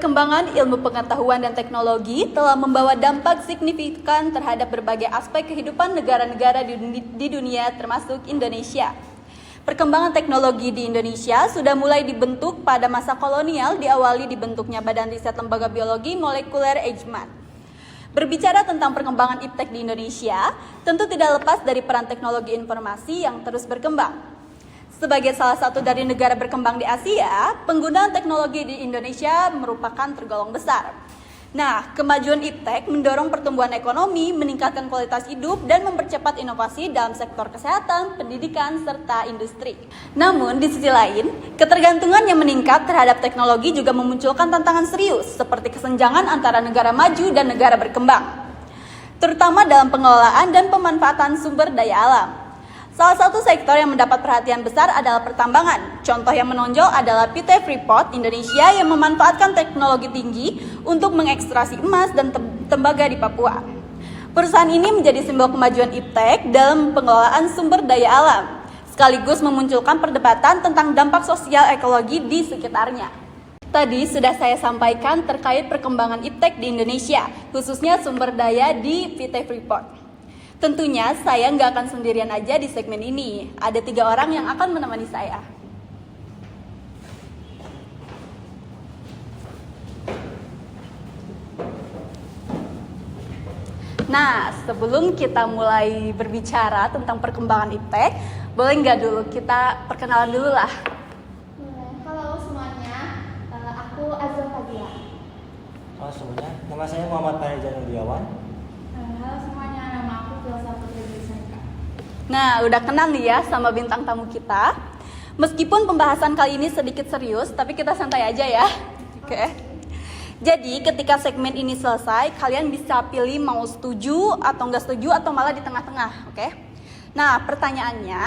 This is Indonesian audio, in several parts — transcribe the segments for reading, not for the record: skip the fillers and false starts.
Perkembangan ilmu pengetahuan dan teknologi telah membawa dampak signifikan terhadap berbagai aspek kehidupan negara-negara di dunia termasuk Indonesia. Perkembangan teknologi di Indonesia sudah mulai dibentuk pada masa kolonial diawali dibentuknya Badan Riset Lembaga Biologi Molekuler Eijkman. Berbicara tentang perkembangan iptek di Indonesia, tentu tidak lepas dari peran teknologi informasi yang terus berkembang. Sebagai salah satu dari negara berkembang di Asia, penggunaan teknologi di Indonesia merupakan tergolong besar. Nah, kemajuan iptek mendorong pertumbuhan ekonomi, meningkatkan kualitas hidup, dan mempercepat inovasi dalam sektor kesehatan, pendidikan, serta industri. Namun, di sisi lain, ketergantungan yang meningkat terhadap teknologi juga memunculkan tantangan serius, seperti kesenjangan antara negara maju dan negara berkembang, terutama dalam pengelolaan dan pemanfaatan sumber daya alam. Salah satu sektor yang mendapat perhatian besar adalah pertambangan. Contoh yang menonjol adalah PT Freeport Indonesia yang memanfaatkan teknologi tinggi untuk mengekstraksi emas dan tembaga di Papua. Perusahaan ini menjadi simbol kemajuan iptek dalam pengelolaan sumber daya alam, sekaligus memunculkan perdebatan tentang dampak sosial ekologi di sekitarnya. Tadi sudah saya sampaikan terkait perkembangan iptek di Indonesia, khususnya sumber daya di PT Freeport. Tentunya saya nggak akan sendirian aja di segmen ini. Ada 3 orang yang akan menemani saya. Nah, sebelum kita mulai berbicara tentang perkembangan iptek, boleh nggak dulu kita perkenalan dulu lah. Halo semuanya, aku Azza Fadila. Halo semuanya, nama saya Muhammad Fahrizan Udiawan. Halo semuanya, nama aku Filsa Putri Drisaka. Nah, udah kenal nih ya sama bintang tamu kita. Meskipun pembahasan kali ini sedikit serius, tapi kita santai aja ya. Oke. Jadi, ketika segmen ini selesai, kalian bisa pilih mau setuju atau nggak setuju atau malah di tengah-tengah, oke? Nah, pertanyaannya,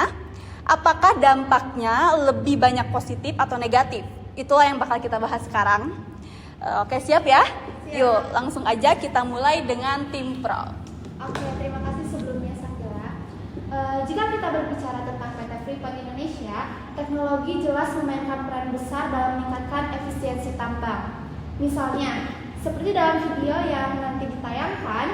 apakah dampaknya lebih banyak positif atau negatif? Itulah yang bakal kita bahas sekarang. Oke, siap ya? Siap. Yuk, langsung aja kita mulai dengan tim pro. Oke, terima kasih sebelumnya Sakira. Jika kita berbicara tentang PT Freeport Indonesia, teknologi jelas memainkan peran besar dalam meningkatkan efisiensi tambang. Misalnya, seperti dalam video yang nanti ditayangkan,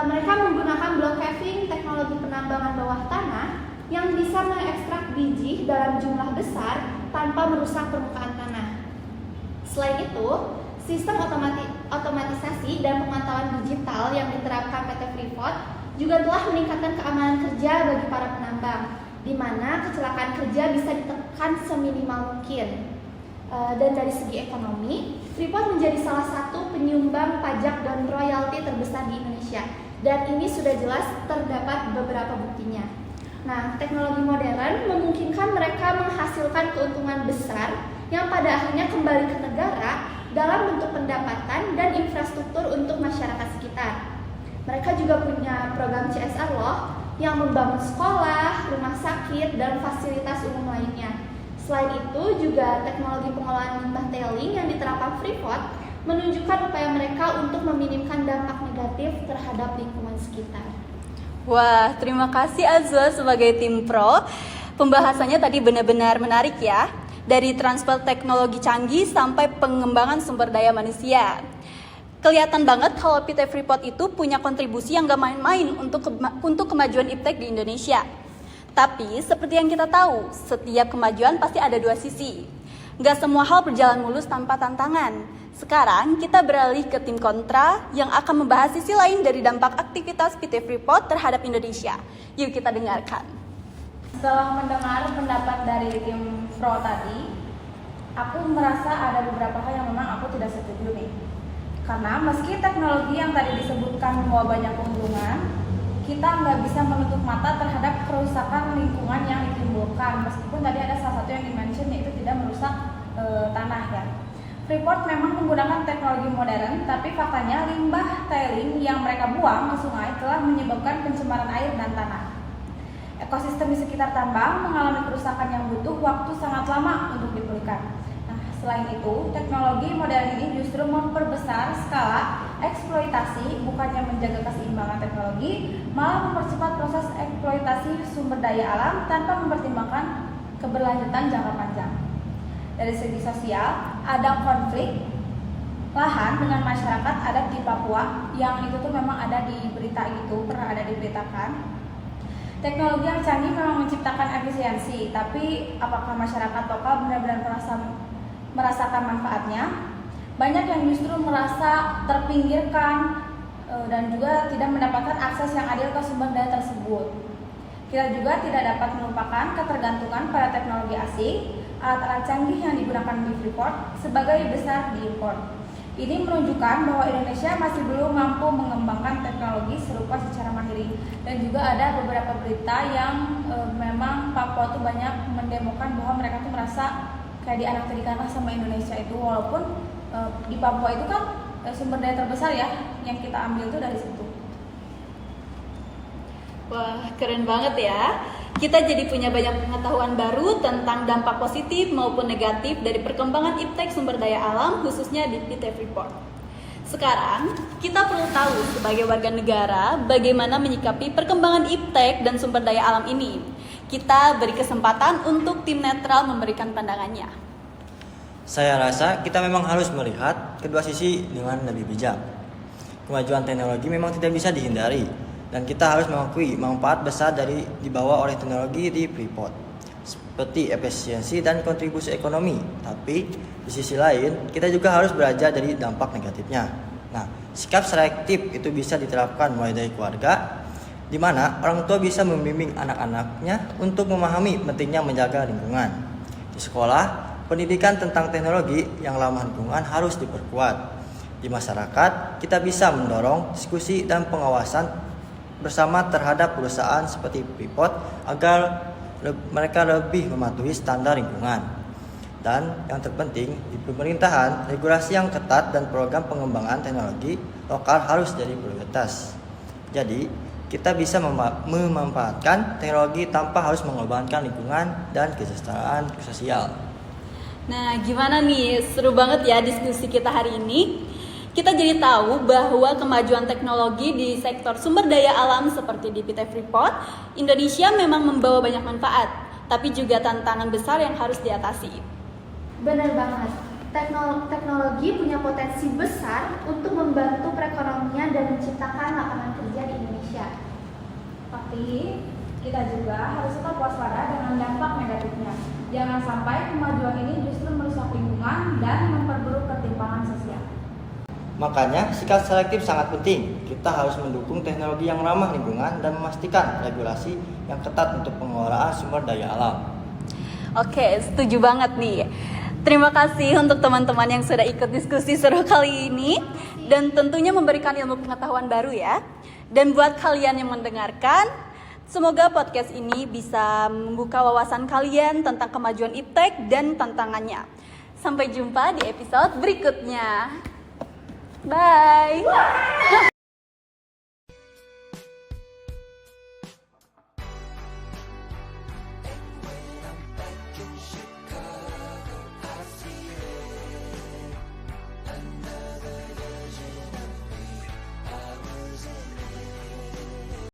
mereka menggunakan block caving, teknologi penambangan bawah tanah yang bisa mengekstrak biji dalam jumlah besar tanpa merusak permukaan tanah. Selain itu, sistem otomatisasi dan pemantauan digital yang diterapkan PT Freeport juga telah meningkatkan keamanan kerja bagi para penambang, di mana kecelakaan kerja bisa ditekan seminimal mungkin. Dan dari segi ekonomi, Freeport menjadi salah satu penyumbang pajak dan royalti terbesar di Indonesia, dan ini sudah jelas terdapat beberapa buktinya. Nah, teknologi modern memungkinkan mereka menghasilkan keuntungan besar yang pada akhirnya kembali ke negara dalam bentuk pendapatan dan infrastruktur untuk masyarakat sekitar. Mereka juga punya program CSR loh, yang membangun sekolah, rumah sakit, dan fasilitas umum lainnya. Selain itu, juga teknologi pengolahan limbah tailing yang diterapkan Freeport menunjukkan upaya mereka untuk meminimkan dampak negatif terhadap lingkungan sekitar. Wah, terima kasih Azwa sebagai tim pro. Pembahasannya tadi benar-benar menarik ya. Dari transfer teknologi canggih sampai pengembangan sumber daya manusia. Kelihatan banget kalau PT Freeport itu punya kontribusi yang gak main-main untuk kemajuan iptek di Indonesia. Tapi seperti yang kita tahu, setiap kemajuan pasti ada 2 sisi. Gak semua hal berjalan mulus tanpa tantangan. Sekarang kita beralih ke tim kontra yang akan membahas sisi lain dari dampak aktivitas PT Freeport terhadap Indonesia. Yuk kita dengarkan. Setelah mendengar pendapat dari tim pro tadi, aku merasa ada beberapa hal yang memang aku tidak setuju nih. Karena meski teknologi yang tadi disebutkan membawa banyak keuntungan, kita nggak bisa menutup mata terhadap kerusakan lingkungan yang ditimbulkan. Meskipun tadi ada salah satu yang dimention yaitu tidak merusak tanah ya. Freeport memang menggunakan teknologi modern, tapi faktanya limbah tailing yang mereka buang ke sungai telah menyebabkan pencemaran air dan tanah. Ekosistem di sekitar tambang mengalami kerusakan yang butuh waktu sangat lama untuk dipulihkan. Selain itu, teknologi modern ini justru memperbesar skala eksploitasi, bukannya menjaga keseimbangan teknologi, malah mempercepat proses eksploitasi sumber daya alam tanpa mempertimbangkan keberlanjutan jangka panjang. Dari segi sosial, ada konflik lahan dengan masyarakat adat di Papua, yang itu tuh memang ada di berita gitu, pernah ada diberitakan. Teknologi yang canggih memang menciptakan efisiensi, tapi apakah masyarakat lokal benar-benar merasakan manfaatnya? Banyak yang justru merasa terpinggirkan dan juga tidak mendapatkan akses yang adil ke sumber daya tersebut. Kita juga tidak dapat melupakan ketergantungan pada teknologi asing, alat-alat canggih yang digunakan di Freeport sebagai besar diimpor. Ini menunjukkan bahwa Indonesia masih belum mampu mengembangkan teknologi serupa secara mandiri. Dan juga ada beberapa berita yang memang Papua tuh banyak mendemokan bahwa mereka tuh merasa kayak dianaktirikan sama Indonesia itu, walaupun di Papua itu kan sumber daya terbesar ya yang kita ambil tuh dari situ. Wah, keren banget ya. Kita jadi punya banyak pengetahuan baru tentang dampak positif maupun negatif dari perkembangan iptek sumber daya alam khususnya di PT Freeport. Sekarang, kita perlu tahu sebagai warga negara bagaimana menyikapi perkembangan iptek dan sumber daya alam ini. Kita beri kesempatan untuk tim netral memberikan pandangannya. Saya rasa kita memang harus melihat kedua sisi dengan lebih bijak. Kemajuan teknologi memang tidak bisa dihindari, dan kita harus mengakui manfaat besar dari dibawa oleh teknologi di Freeport, seperti efisiensi dan kontribusi ekonomi. Tapi di sisi lain, kita juga harus belajar dari dampak negatifnya. Nah, sikap selektif itu bisa diterapkan mulai dari keluarga, di mana orang tua bisa membimbing anak-anaknya untuk memahami pentingnya menjaga lingkungan. Di sekolah, pendidikan tentang teknologi yang ramah lingkungan harus diperkuat. Di masyarakat, kita bisa mendorong diskusi dan pengawasan bersama terhadap perusahaan seperti Freeport agar mereka lebih mematuhi standar lingkungan. Dan yang terpenting, di pemerintahan, regulasi yang ketat dan program pengembangan teknologi lokal harus jadi prioritas. Jadi, kita bisa memanfaatkan teknologi tanpa harus mengorbankan lingkungan dan kesejahteraan sosial. Nah, gimana nih? Seru banget ya diskusi kita hari ini. Kita jadi tahu bahwa kemajuan teknologi di sektor sumber daya alam seperti di PT Freeport, Indonesia memang membawa banyak manfaat, tapi juga tantangan besar yang harus diatasi. Benar banget. Teknologi punya potensi besar untuk membantu perekonomian dan menciptakan lapangan kerja di Indonesia. Tapi kita juga harus tetap waspada dengan dampak negatifnya. Jangan sampai kemajuan ini justru merusak lingkungan dan memperburuk ketimpangan sosial. Makanya, sikap selektif sangat penting. Kita harus mendukung teknologi yang ramah lingkungan dan memastikan regulasi yang ketat untuk pengelolaan sumber daya alam. Oke, setuju banget nih. Terima kasih untuk teman-teman yang sudah ikut diskusi seru kali ini dan tentunya memberikan ilmu pengetahuan baru ya. Dan buat kalian yang mendengarkan, semoga podcast ini bisa membuka wawasan kalian tentang kemajuan iptek dan tantangannya. Sampai jumpa di episode berikutnya. Bye.